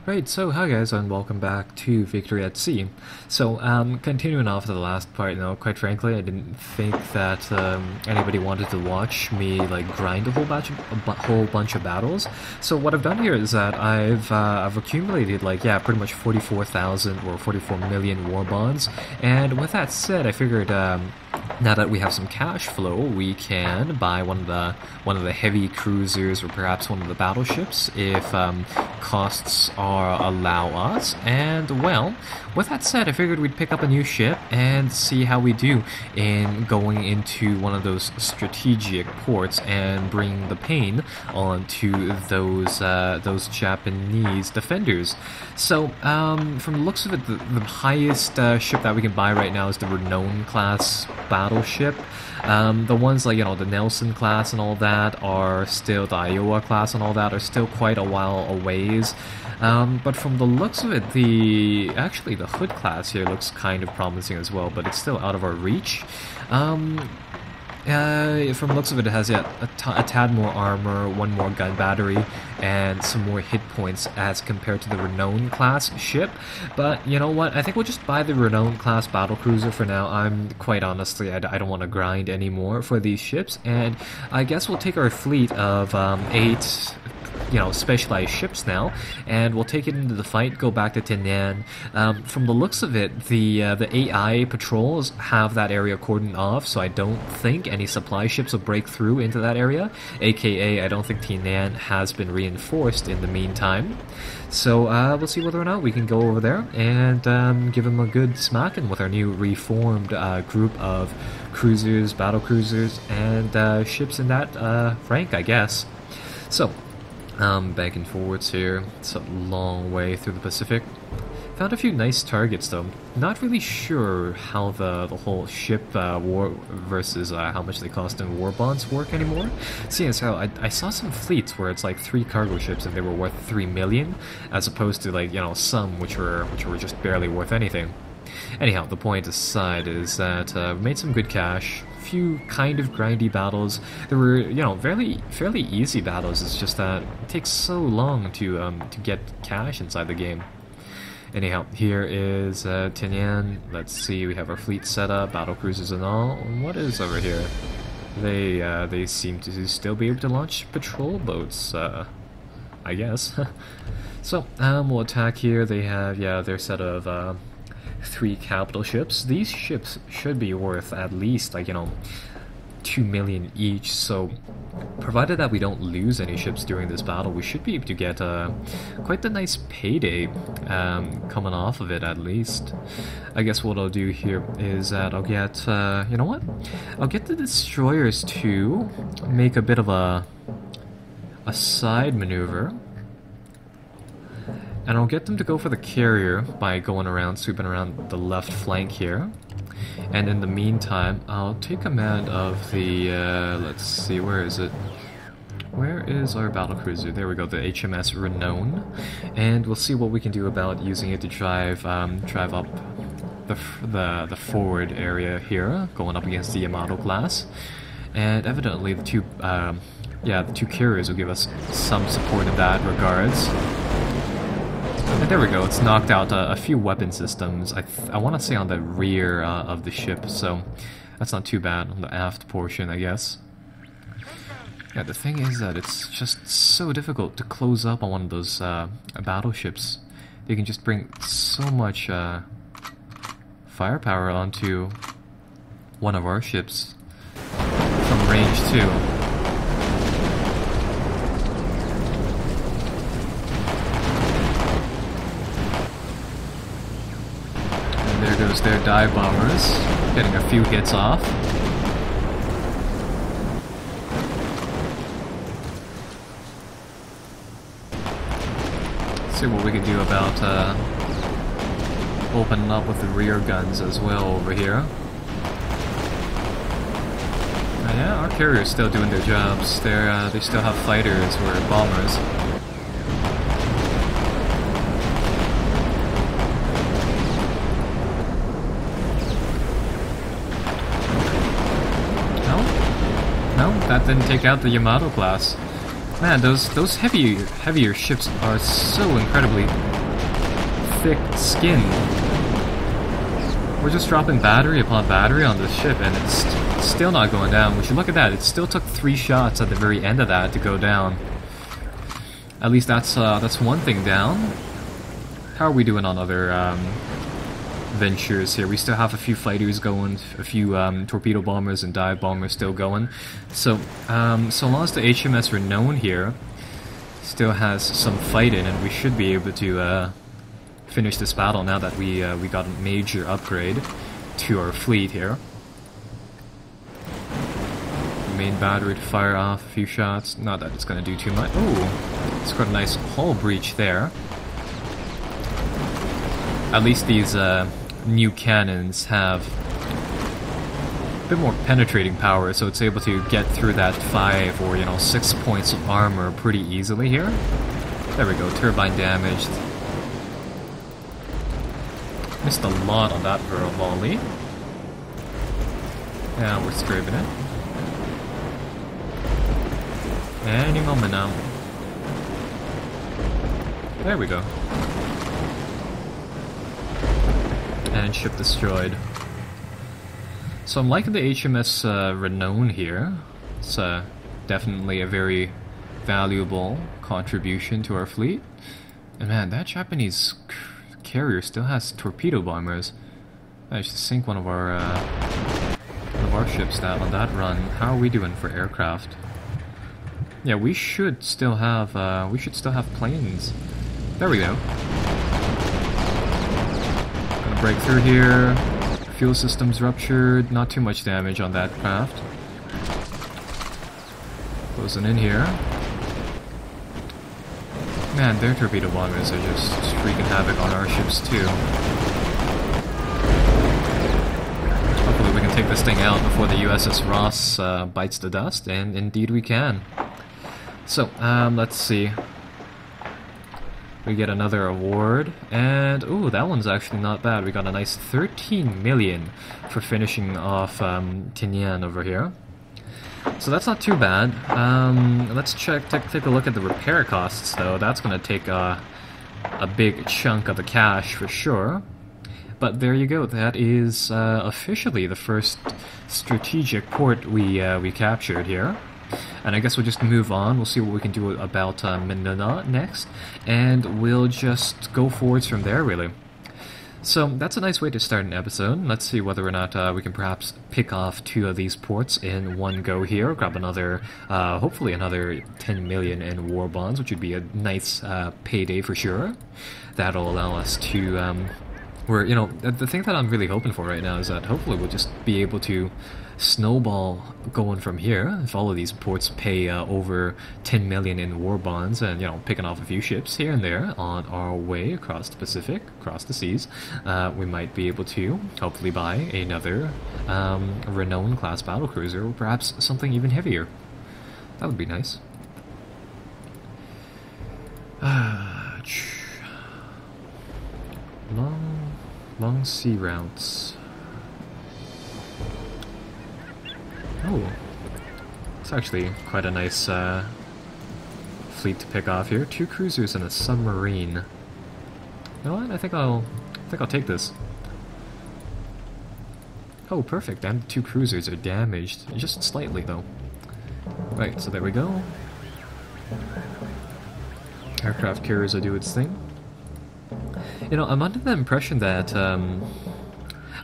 Right, so hi guys, and welcome back to Victory at Sea. So, continuing off the last part, quite frankly, I didn't think that anybody wanted to watch me like grind a whole bunch of battles. So what I've done here is that I've accumulated pretty much 44,000 or 44 million war bonds, and with that said, I figured now that we have some cash flow, we can buy one of the heavy cruisers or perhaps one of the battleships if costs allow us. And well, with that said, I figured we'd pick up a new ship and see how we do in going into one of those strategic ports and bring the pain onto those Japanese defenders. So from the looks of it, the highest ship that we can buy right now is the Renown class battleship. The ones like, the Nelson class and all that are still, the Iowa class and all that are still quite a while away. But from the looks of it, the Hood class here looks kind of promising as well, but it's still out of our reach. From the looks of it, it has a tad more armor, one more gun battery, and some more hit points as compared to the Renown class ship. But you know what? I think we'll just buy the Renown class battlecruiser for now. I'm quite honestly, I don't want to grind anymore for these ships, and I guess we'll take our fleet of 8 specialized ships now, and we'll take it into the fight, go back to Tinian. From the looks of it, the AI patrols have that area cordoned off, so I don't think any supply ships will break through into that area, aka I don't think Tinian has been reinforced in the meantime. So we'll see whether or not we can go over there and give them a good smacking with our new reformed group of cruisers, battle cruisers, and ships in that rank, I guess. So back and forwards here. It's a long way through the Pacific. Found a few nice targets though. Not really sure how the whole ship war versus how much they cost in war bonds work anymore. Seeing as how I saw some fleets where it's like 3 cargo ships and they were worth 3 million, as opposed to some which were just barely worth anything. Anyhow, the point aside is that we made some good cash. Few kind of grindy battles. There were, fairly easy battles. It's just that it takes so long to get cash inside the game. Anyhow, here is Tinian. Let's see, we have our fleet set up, battle cruisers and all. What is over here? They seem to still be able to launch patrol boats, I guess. So, we'll attack here. They have, their set of 3 capital ships. These ships should be worth at least 2 million each, so provided that we don't lose any ships during this battle, we should be able to get quite the nice payday coming off of it at least. I guess what I'll do here is that I'll get, I'll get the destroyers to make a bit of a side maneuver. And I'll get them to go for the carrier by going around, sweeping around the left flank here. And in the meantime, I'll take command of the, let's see, where is it? Where is our battlecruiser? There we go, the HMS Renown. And we'll see what we can do about using it to drive up the forward area here, going up against the Yamato class. And evidently the two carriers will give us some support in that regards. And there we go, it's knocked out a few weapon systems, I want to say on the rear of the ship, so that's not too bad on the aft portion, I guess. Yeah, the thing is that it's just so difficult to close up on one of those battleships. They can just bring so much firepower onto one of our ships from range too. There goes their dive bombers, getting a few hits off. See what we can do about opening up with the rear guns as well over here. Yeah, our carriers still doing their jobs. They still have fighters or bombers. No, that didn't take out the Yamato class. Man, those heavier ships are so incredibly thick-skinned. We're just dropping battery upon battery on this ship, and it's still not going down. Would you look at that? It still took 3 shots at the very end of that to go down. At least that's one thing down. How are we doing on other ventures here? We still have a few fighters going, a few torpedo bombers and dive bombers still going. So, so long as the HMS Renown here still has some fight in it, we should be able to finish this battle now that we got a major upgrade to our fleet here. Main battery to fire off a few shots. Not that it's going to do too much. Ooh, it's got a nice hull breach there. At least these new cannons have a bit more penetrating power, so it's able to get through that 5 or 6 points of armor pretty easily here. There we go, turbine damaged. Missed a lot on that for a volley. Yeah, we're scraping it. Any moment now. There we go. And ship destroyed. So I'm liking the HMS Renown here. It's definitely a very valuable contribution to our fleet. And man, that Japanese carrier still has torpedo bombers. I should sink one of our ships on that run. How are we doing for aircraft? Yeah, we should still have planes. There we go. Gonna break through here. Fuel system's ruptured. Not too much damage on that craft. Closing in here. Man, their torpedo bombers are just wreaking havoc on our ships too. Hopefully we can take this thing out before the USS Ross bites the dust, and indeed we can. So, let's see. We get another award, and ooh, that one's actually not bad. We got a nice 13 million for finishing off Tinian over here. So that's not too bad. Let's take a look at the repair costs, though. That's going to take a big chunk of the cash for sure. But there you go. That is officially the first strategic port we captured here. And I guess we'll just move on. We'll see what we can do about Manila next, and we'll just go forwards from there, really. So that's a nice way to start an episode. Let's see whether or not we can perhaps pick off 2 of these ports in one go here. Grab another, hopefully another 10 million in war bonds, which would be a nice payday for sure. That'll allow us to, the thing that I'm really hoping for right now is that hopefully we'll just be able to snowball going from here if all of these ports pay over 10 million in war bonds, and picking off a few ships here and there on our way across the Pacific, across the seas. We might be able to hopefully buy another Renown class battlecruiser, or perhaps something even heavier. That would be nice. Long sea routes. Oh, it's actually quite a nice fleet to pick off here. 2 cruisers and a submarine. You know what? I think I'll take this. Oh, perfect. And the 2 cruisers are damaged, just slightly though. Right, so there we go. Aircraft carriers will do its thing. I'm under the impression that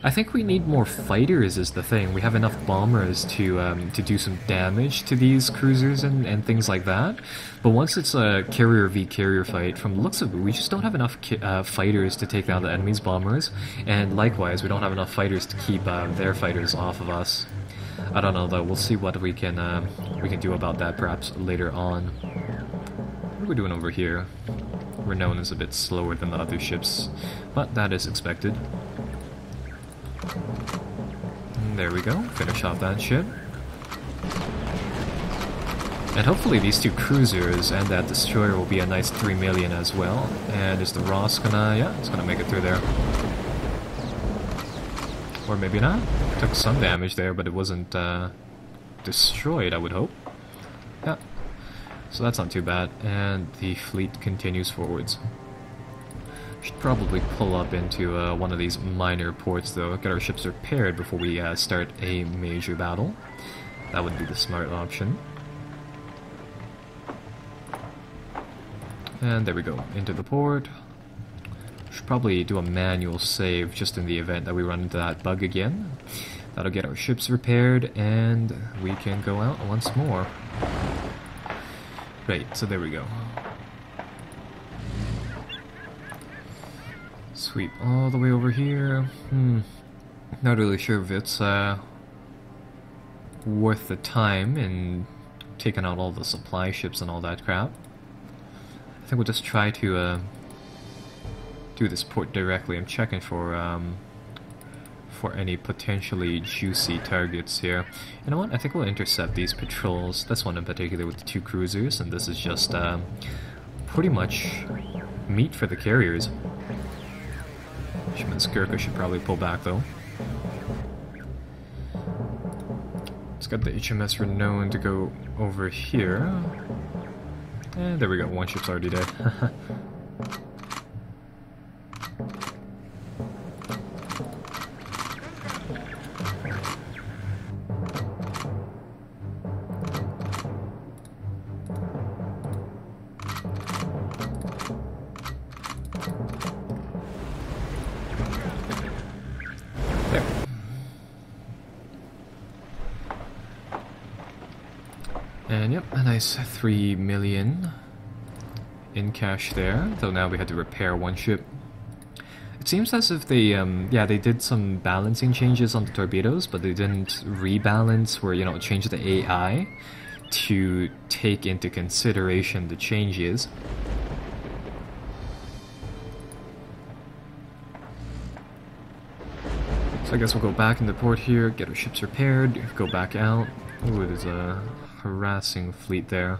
I think we need more fighters is the thing. We have enough bombers to do some damage to these cruisers and things like that. But once it's a carrier v carrier fight, from the looks of it, we just don't have enough fighters to take down the enemy's bombers. And likewise, we don't have enough fighters to keep their fighters off of us. I don't know though. We'll see what we can do about that perhaps later on. What are we doing over here? Renown is a bit slower than the other ships, but that is expected. And there we go, finish off that ship. And hopefully these 2 cruisers and that destroyer will be a nice 3 million as well. And is the Ross gonna, yeah, it's gonna make it through there. Or maybe not. Took some damage there, but it wasn't destroyed, I would hope. Yeah. So that's not too bad, and the fleet continues forwards. Should probably pull up into one of these minor ports though, get our ships repaired before we start a major battle. That would be the smart option. And there we go, into the port. Should probably do a manual save just in the event that we run into that bug again. That'll get our ships repaired and we can go out once more. Right, so there we go. Sweep all the way over here. Not really sure if it's worth the time in taking out all the supply ships and all that crap. I think we'll just try to do this port directly. I'm checking for any potentially juicy targets here. You know what? I think we'll intercept these patrols. This one in particular with the 2 cruisers, and this is just pretty much meat for the carriers. Skirka should probably pull back though. Let's get the HMS Renown to go over here. And there we go, one ship's already dead. And yep, a nice 3 million in cash there, though now we had to repair one ship. It seems as if they, yeah, they did some balancing changes on the torpedoes, but they didn't rebalance or, you know, change the AI to take into consideration the changes. So I guess we'll go back in the port here, get our ships repaired, go back out. Ooh, there's a harassing fleet there.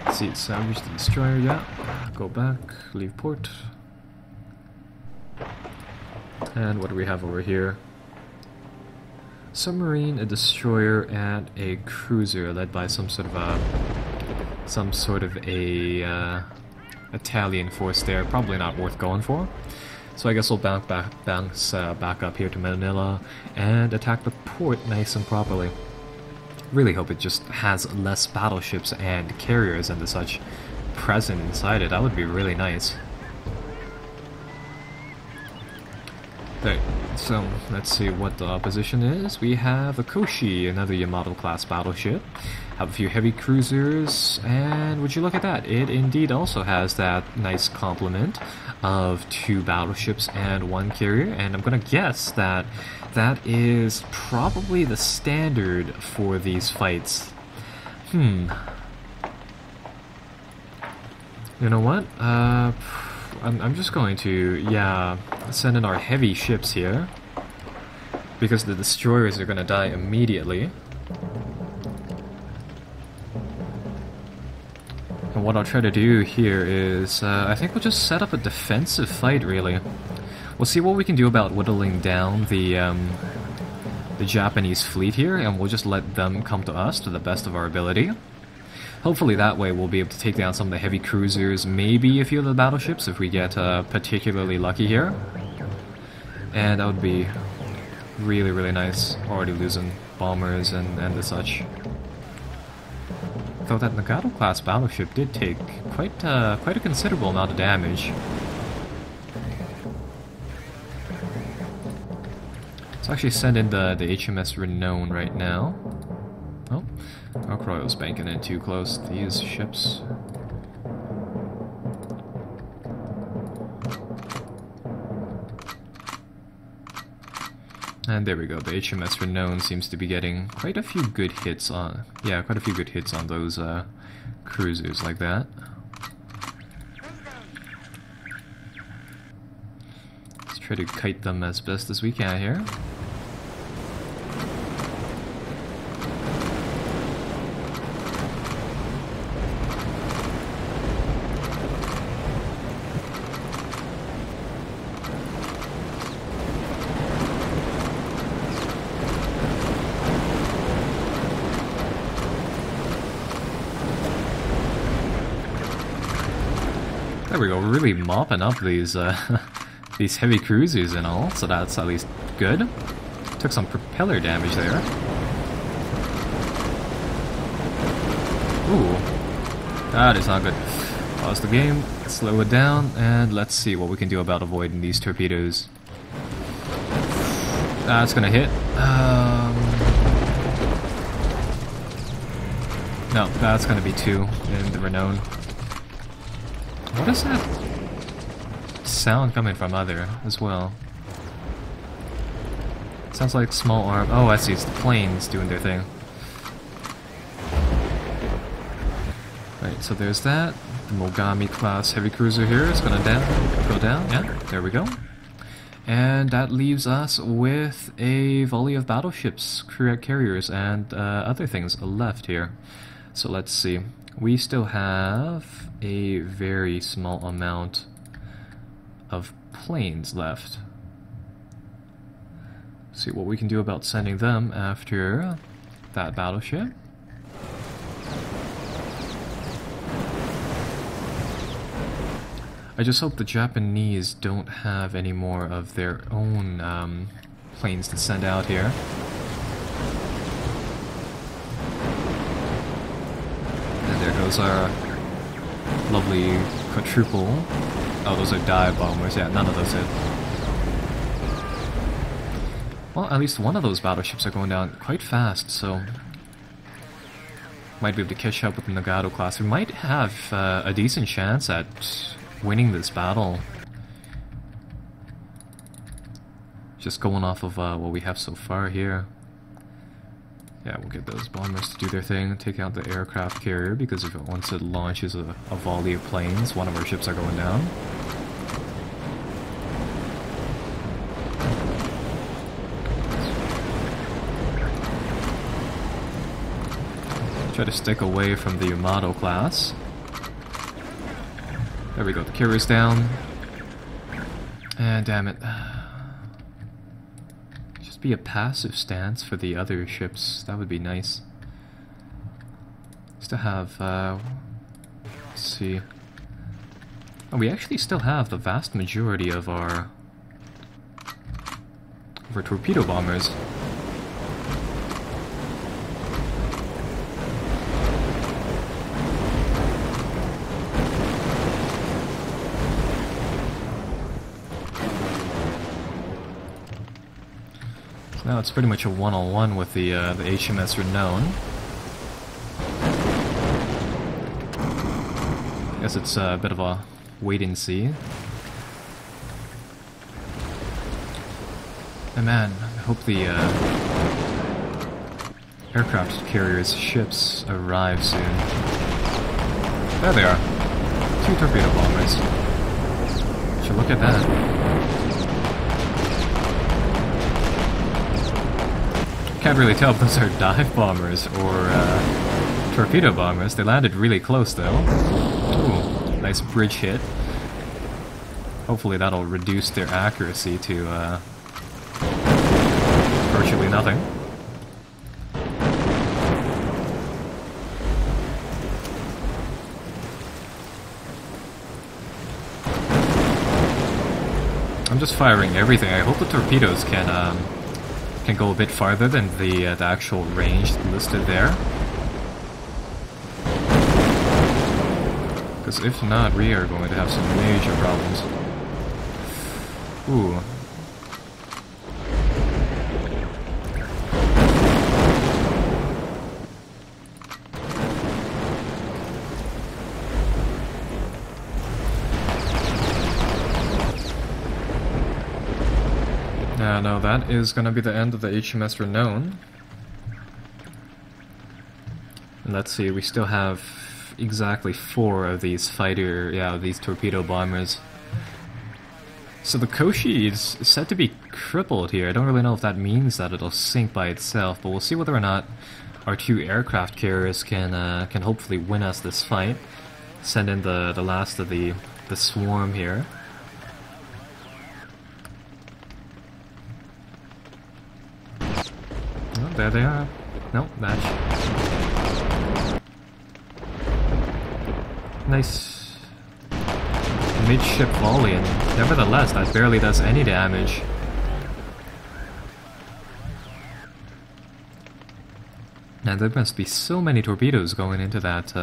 Let's see, salvage the destroyer, yeah. Go back, leave port. And what do we have over here? Submarine, a destroyer, and a cruiser led by some sort of a Italian force there. Probably not worth going for. So I guess we'll bounce back up here to Manila and attack the port nice and properly. Really hope it just has less battleships and carriers and such present inside it. That would be really nice. Right, so let's see what the opposition is. We have a Koshi, another Yamato class battleship. Have a few heavy cruisers, and would you look at that, it indeed also has that nice complement of 2 battleships and 1 carrier, and I'm gonna guess that that is probably the standard for these fights. You know what? I'm just going to, yeah, send in our heavy ships here, because the destroyers are gonna die immediately. And what I'll try to do here is, I think we'll just set up a defensive fight, really. We'll see what we can do about whittling down the Japanese fleet here, and we'll just let them come to us to the best of our ability. Hopefully that way we'll be able to take down some of the heavy cruisers, maybe a few of the battleships if we get particularly lucky here. And that would be really, really nice. Already losing bombers and the such. Though that Nagato class battleship did take quite a considerable amount of damage. Let's actually send in the HMS Renown right now. Oh, Croyle's banking in too close to these ships. And there we go, the HMS Renown seems to be getting quite a few good hits on, yeah, quite a few good hits on those cruisers like that. Let's try to kite them as best as we can here. we go, really mopping up these these heavy cruisers and all, so that's at least good. Took some propeller damage there. Ooh, that is not good. Pause the game, slow it down, and let's see what we can do about avoiding these torpedoes. That's gonna hit. No, that's gonna be 2 in the Renown. What is that sound coming from other as well? Sounds like small arm. Oh, I see. It's the planes doing their thing. Right, so there's that. The Mogami class heavy cruiser here is gonna go down. Yeah, there we go. And that leaves us with a volley of battleships, carriers, and other things left here. So let's see. We still have a very small amount of planes left. See what we can do about sending them after that battleship. I just hope the Japanese don't have any more of their own planes to send out here. And there goes our lovely quadruple. Oh, those are dive bombers. Yeah, none of those hit. Well, at least one of those battleships are going down quite fast, so might be able to catch up with the Nagato class. We might have a decent chance at winning this battle. Just going off of what we have so far here. Yeah, we'll get those bombers to do their thing, take out the aircraft carrier, because if once it launches a volley of planes, one of our ships are going down. Try to stick away from the Yamato class. There we go, the carrier's down. And damn it. Just be a passive stance for the other ships, that would be nice. Still have, let's see. Oh, we actually still have the vast majority of our torpedo bombers. Now it's pretty much a one-on-one with the HMS Renown. Guess it's a bit of a wait and see. And man, I hope the aircraft carriers' ships arrive soon. There they are. 2 torpedo bombers. Should look at that. Can't really tell if those are dive bombers or torpedo bombers. They landed really close though. Ooh, nice bridge hit. Hopefully that'll reduce their accuracy to virtually nothing. I'm just firing everything. I hope the torpedoes can go a bit farther than the actual range listed there. Because if not, we are going to have some major problems. Ooh. No, that is gonna be the end of the HMS Renown. And let's see, we still have exactly 4 of these these torpedo bombers. So the Koshi is said to be crippled here. I don't really know if that means that it'll sink by itself, but we'll see whether or not our 2 aircraft carriers can hopefully win us this fight. Send in the last of the swarm here. There they are. Nope, match. Nice. mid-ship volley, and nevertheless, that barely does any damage. And there must be so many torpedoes going into that,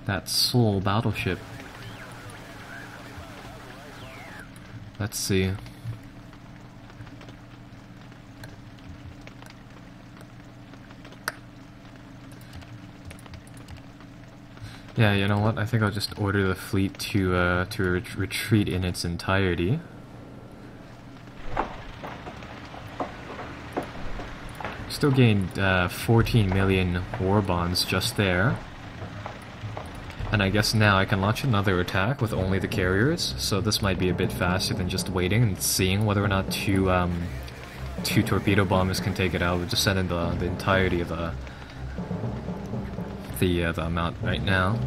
that Seoul battleship. Let's see. Yeah, you know what? I think I'll just order the fleet to retreat in its entirety. Still gained 14 million war bonds just there. And I guess now I can launch another attack with only the carriers, so this might be a bit faster than just waiting and seeing whether or not two torpedo bombers can take it out. We'll just send in the entirety of the amount right now.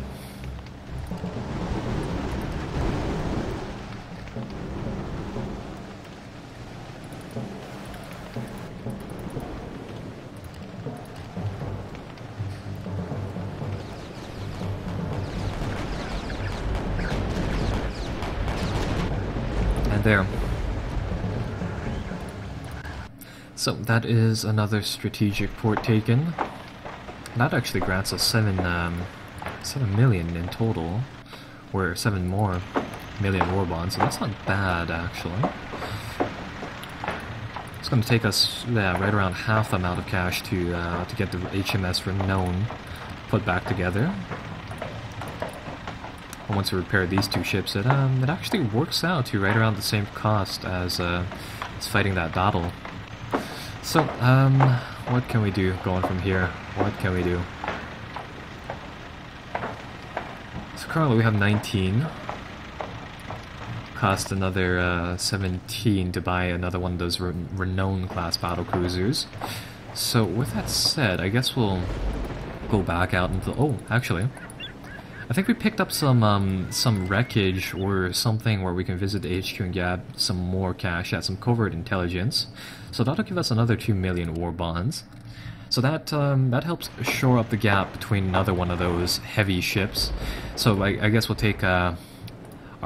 And there. So that is another strategic port taken. That actually grants us 7 million in total, or 7 more million war bonds, so that's not bad actually. It's going to take us right around half the amount of cash to get the HMS Renown put back together. And once we repair these two ships, it actually works out to right around the same cost as fighting that battle. So, what can we do going from here? What can we do? So currently we have 19. Cost another 17 to buy another one of those Renown class battle cruisers. So with that said, I guess we'll go back out into... Oh, actually, I think we picked up some wreckage or something where we can visit the HQ and get some more cash, some covert intelligence. So that'll give us another 2 million war bonds. So that helps shore up the gap between another one of those heavy ships. So I guess we'll take our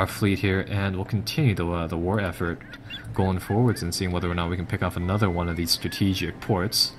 fleet here and we'll continue the war effort going forwards and seeing whether or not we can pick off another one of these strategic ports.